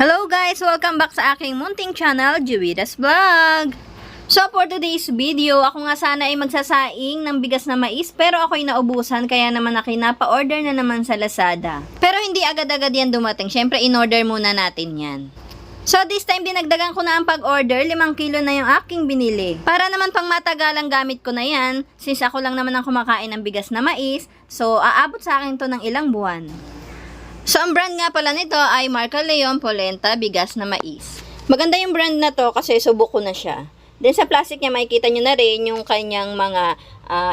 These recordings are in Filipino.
Hello guys! Welcome back sa aking munting channel, Juida's Vlog! So for today's video, ako nga sana ay magsasaing ng bigas na mais pero ako'y naubusan kaya naman ako napa-order na naman sa Lazada. Pero hindi agad-agad yan dumating, syempre in-order muna natin yan. So this time dinagdagan ko na ang pag-order, 5 kilo na yung aking binili. Para naman pang matagalang gamit ko na yan, since ako lang naman ang kumakain ng bigas na mais, so aabot sa akin to ng ilang buwan. So, ang brand nga pala nito ay Marca Leon Polenta Bigas na Mais. Maganda yung brand na to kasi subok ko na siya. Then sa plastic niya makikita nyo na rin yung kanyang mga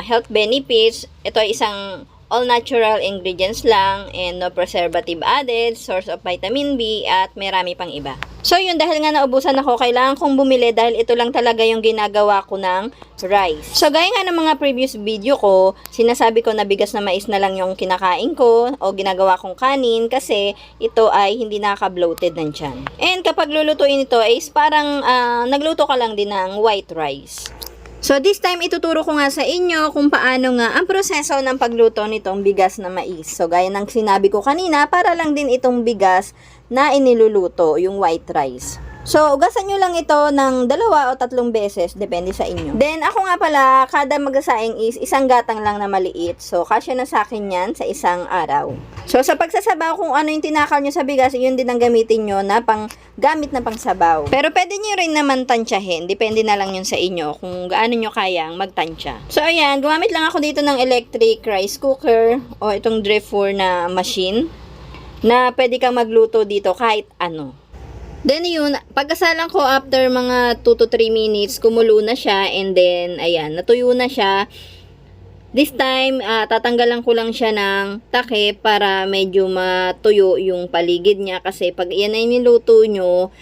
health benefits. Ito ay isang all natural ingredients lang and no preservative added, source of vitamin B at marami pang iba. So yun, dahil nga naubusan ako, kailangan kong bumili dahil ito lang talaga yung ginagawa ko ng rice. So gaya nga ng mga previous video ko, sinasabi ko na bigas na mais na lang yung kinakain ko o ginagawa kong kanin kasi ito ay hindi nakaka-bloated ng tiyan. And kapag lulutuin ito is parang nagluto ka lang din ng white rice. So this time ituturo ko nga sa inyo kung paano nga ang proseso ng pagluto nitong bigas na mais. So gaya ng sinabi ko kanina, para lang din itong bigas na iniluluto, yung white rice. So ugasan nyo lang ito ng 2 o 3 beses, depende sa inyo. Then ako nga pala, kada magsasaing is isang gatang lang na maliit. So kasya na sa akin yan sa isang araw. So sa pagsasabaw, kung ano yung tinakal nyo sa bigas, yun din ang gamitin nyo na gamit na pangsabaw. Pero pwede nyo rin naman tansyahin. Depende na lang yun sa inyo kung gaano nyo kayang magtansya. So ayan, gumamit lang ako dito ng electric rice cooker o itong Dreyfus na machine na pwede kang magluto dito kahit ano. Then yun, pagkasalan ko after mga 2 to 3 minutes, kumulo na siya and then ayan, natuyo na siya. This time, tatanggalan ko lang siya ng takip para medyo matuyo yung paligid niya kasi pag yan ay niluto nyo,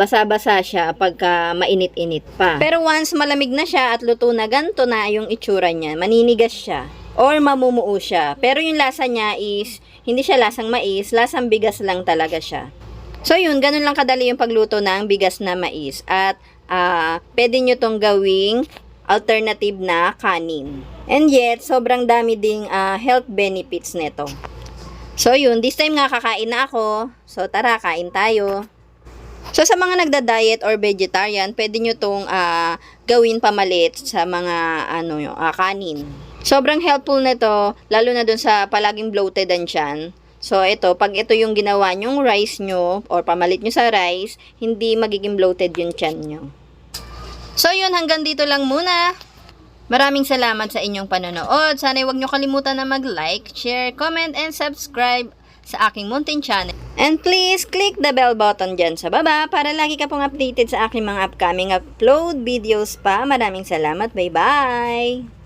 basa-basa siya pagka mainit-init pa. Pero once malamig na siya at luto na, ganito na yung itsura niya, maninigas siya or mamumuo siya. Pero yung lasa niya is, hindi siya lasang mais, lasang bigas lang talaga siya. So yun, ganun lang kadali yung pagluto ng bigas na mais at pwede nyo tong gawing alternative na kanin. And yet, sobrang dami ding health benefits nito. So yun, this time nga kakain na ako. So tara, kain tayo. So sa mga nagda-diet or vegetarian, pwede nyo tong gawin pamalit sa mga kanin. Sobrang helpful nito, lalo na dun sa palaging bloated ang tiyan. So, ito, pag ito yung ginawa nyong rice nyo, or pamalit nyo sa rice, hindi magiging bloated yung tiyan nyo. So, yun, hanggang dito lang muna. Maraming salamat sa inyong panonood. Sana huwag nyo kalimutan na mag-like, share, comment, and subscribe sa aking munting channel. And please, click the bell button dyan sa baba para lagi ka pong updated sa aking mga upcoming upload videos pa. Maraming salamat. Bye-bye!